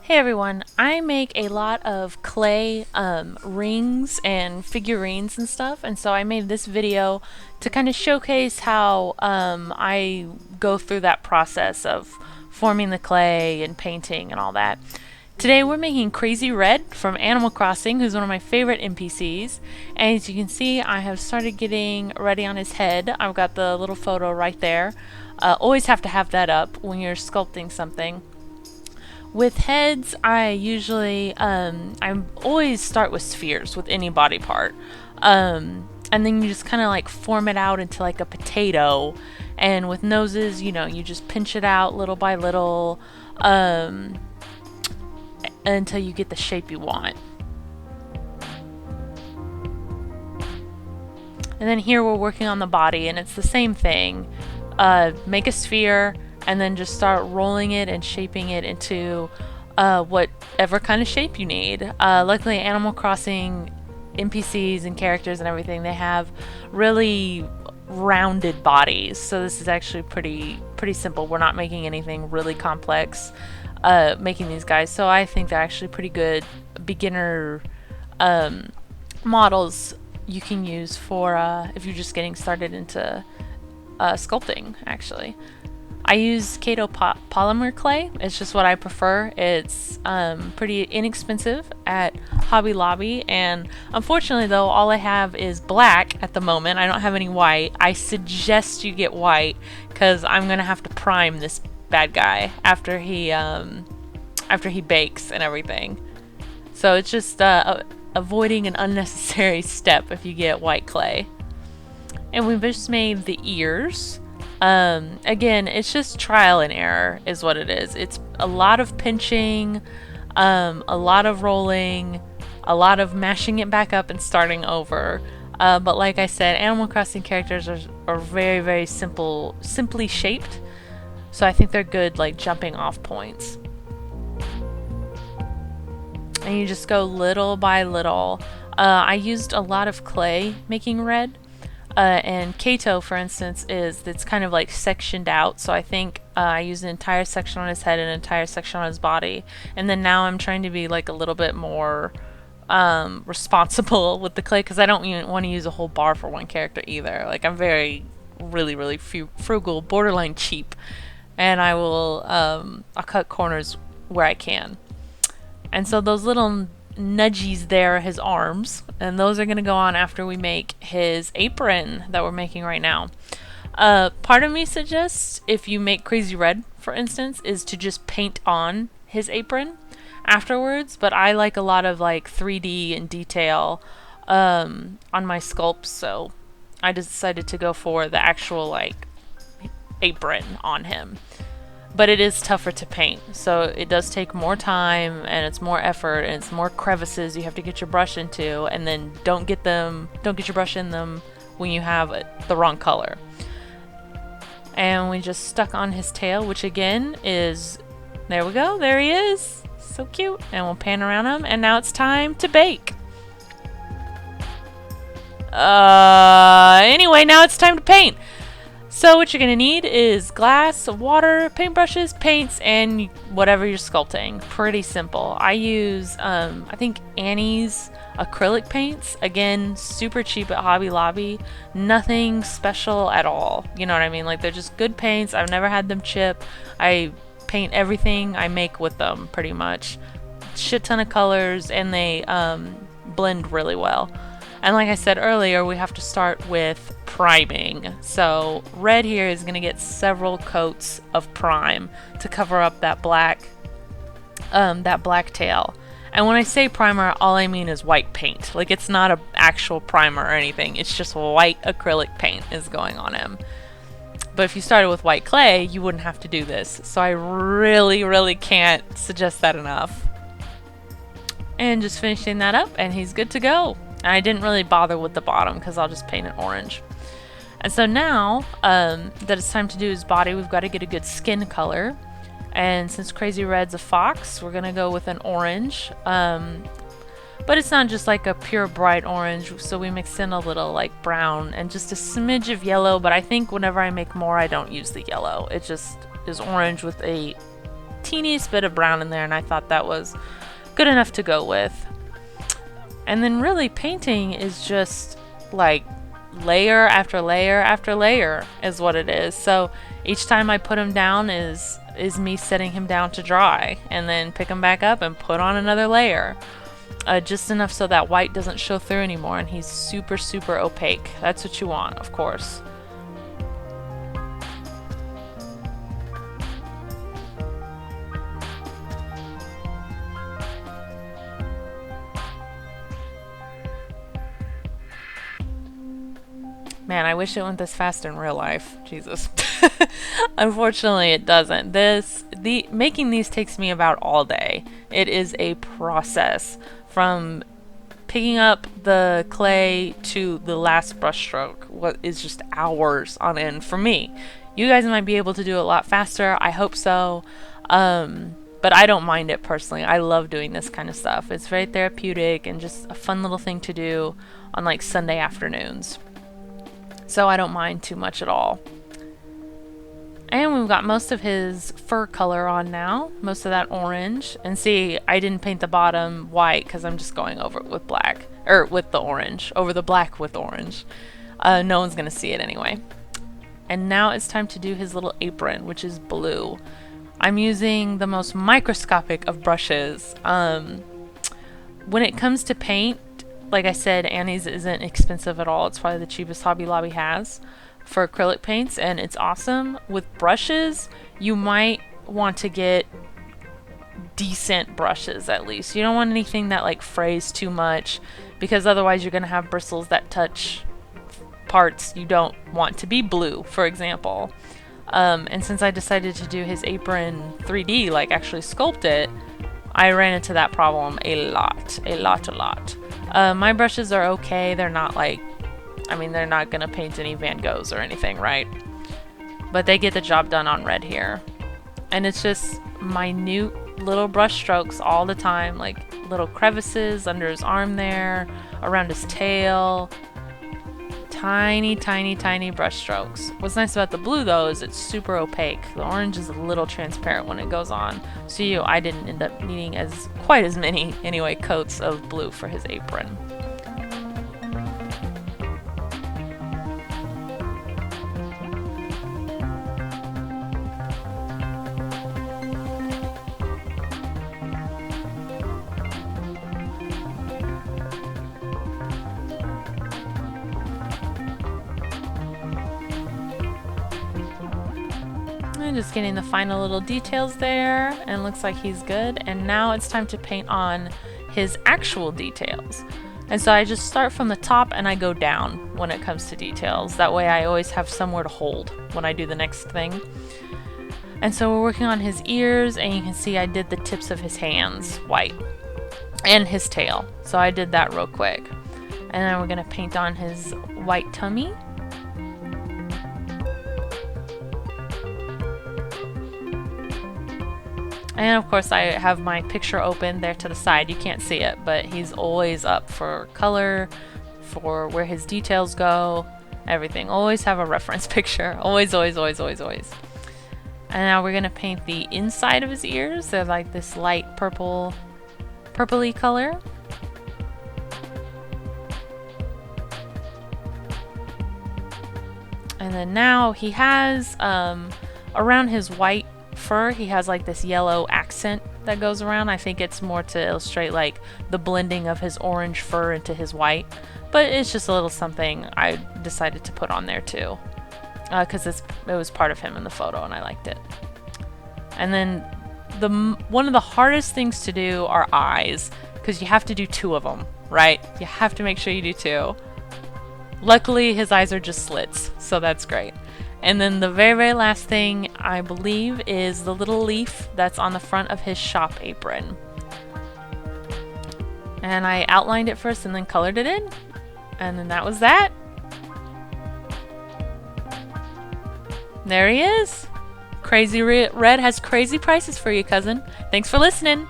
Hey everyone, I make a lot of clay rings and figurines and stuff, and so I made this video to kind of showcase how I go through that process of forming the clay and painting and all that. Today we're making Crazy Red from Animal Crossing, who's one of my favorite NPCs, and as you can see I have started getting ready on his head. I've got the little photo right there. Always have to have that up when you're sculpting something. With heads, I always start with spheres with any body part. And then you just kind of like form it out into like a potato. And with noses, you just pinch it out little by little until you get the shape you want. And then here we're working on the body, and it's the same thing. Make a sphere, and then just start rolling it and shaping it into whatever kind of shape you need. Luckily, Animal Crossing NPCs and characters and everything, they have really rounded bodies, so this is actually pretty simple. We're not making anything really complex making these guys, so I think they're actually pretty good beginner models you can use for if you're just getting started into sculpting, actually. I use Kato polymer clay. It's just what I prefer. It's pretty inexpensive at Hobby Lobby, and unfortunately though all I have is black at the moment. I don't have any white. I suggest you get white because I'm gonna have to prime this bad guy after he bakes and everything. So it's just avoiding an unnecessary step if you get white clay. And we've just made the ears. Again, it's just trial and error is what it is. It's a lot of pinching, a lot of rolling, a lot of mashing it back up and starting over. But like I said, Animal Crossing characters are very simply shaped. So I think they're good like jumping off points. And you just go little by little. I used a lot of clay making red. And Kato, for instance, it's kind of like sectioned out. So I think I used an entire section on his head and an entire section on his body. And then now I'm trying to be like a little bit more responsible with the clay, because I don't even want to use a whole bar for one character either. Like I'm really frugal, borderline cheap, and I'll cut corners where I can. And so those little nudgies there are his arms, and those are going to go on after we make his apron that we're making right now. Part of me suggests, if you make Crazy Red, for instance, is to just paint on his apron afterwards, but I like a lot of like 3D and detail on my sculpts, so I decided to go for the actual like apron on him. But it is tougher to paint, so it does take more time, and it's more effort, and it's more crevices you have to get your brush into, and then don't get your brush in them when you have the wrong color. And we just stuck on his tail, which again is, there we go, there he is, so cute. And we'll pan around him, and now it's time to bake. Anyway, now it's time to paint. So what you're going to need is glass, water, paintbrushes, paints, and whatever you're sculpting. Pretty simple. I use, I think, Annie's acrylic paints. Again, super cheap at Hobby Lobby. Nothing special at all. You know what I mean? Like, they're just good paints. I've never had them chip. I paint everything I make with them, pretty much. Shit ton of colors, and they blend really well. And like I said earlier, we have to start with priming. So red here is going to get several coats of prime to cover up that black tail. And when I say primer, all I mean is white paint. Like, it's not an actual primer or anything. It's just white acrylic paint is going on him. But if you started with white clay, you wouldn't have to do this. So I really can't suggest that enough. And just finishing that up, and he's good to go. And I didn't really bother with the bottom because I'll just paint it orange. And so now that it's time to do his body, we've got to get a good skin color. And since Crazy Red's a fox, we're going to go with an orange. But it's not just like a pure bright orange, so we mix in a little like brown and just a smidge of yellow. But I think whenever I make more, I don't use the yellow. It just is orange with a teeniest bit of brown in there, and I thought that was good enough to go with. And then really painting is just like layer after layer after layer is what it is. So each time I put him down is me setting him down to dry, and then pick him back up and put on another layer. Just enough so that white doesn't show through anymore, and he's super, super opaque. That's what you want, of course. Man, I wish it went this fast in real life. Jesus. Unfortunately, it doesn't. Making these takes me about all day. It is a process from picking up the clay to the last brush stroke. What is just hours on end for me. You guys might be able to do it a lot faster. I hope so. But I don't mind it personally. I love doing this kind of stuff. It's very therapeutic and just a fun little thing to do on like Sunday afternoons. So I don't mind too much at all. And we've got most of his fur color on now, most of that orange. And see, I didn't paint the bottom white because I'm just going over it with black, or with the orange, over the black with orange. No one's going to see it anyway. And now it's time to do his little apron, which is blue. I'm using the most microscopic of brushes. When it comes to paint, like I said, Annie's isn't expensive at all. It's probably the cheapest Hobby Lobby has for acrylic paints, and it's awesome. With brushes, you might want to get decent brushes at least. You don't want anything that like frays too much, because otherwise you're going to have bristles that touch parts you don't want to be blue, for example. And since I decided to do his apron 3D, like actually sculpt it, I ran into that problem a lot. My brushes are okay. They're not like, I mean, they're not gonna paint any Van Goghs or anything, right? But they get the job done on red here. And it's just minute little brush strokes all the time, like little crevices under his arm there, around his tail. Tiny, tiny, tiny brush strokes. What's nice about the blue though is it's super opaque. The orange is a little transparent when it goes on. So I didn't end up needing quite as many anyway coats of blue for his apron. Just getting the final little details there, and looks like he's good. And now it's time to paint on his actual details. And so I just start from the top and I go down when it comes to details. That way I always have somewhere to hold when I do the next thing. And so we're working on his ears, and you can see I did the tips of his hands white and his tail. So I did that real quick. And then we're gonna paint on his white tummy. And of course I have my picture open there to the side. You can't see it, but he's always up for color, for where his details go, everything. Always have a reference picture. Always, always, always, always, always. And now we're going to paint the inside of his ears. They're like this light purpley color. And then now he has, around his white fur, he has like this yellow accent that goes around. I think it's more to illustrate like the blending of his orange fur into his white, but it's just a little something I decided to put on there too, because it was part of him in the photo and I liked it. And then one of the hardest things to do are eyes, because you have to do 2 of them, right? You have to make sure you do 2. Luckily his eyes are just slits, so that's great. And then the very, very last thing, I believe, is the little leaf that's on the front of his shop apron. And I outlined it first and then colored it in. And then that was that. There he is. Crazy Red has crazy prices for you, cousin. Thanks for listening.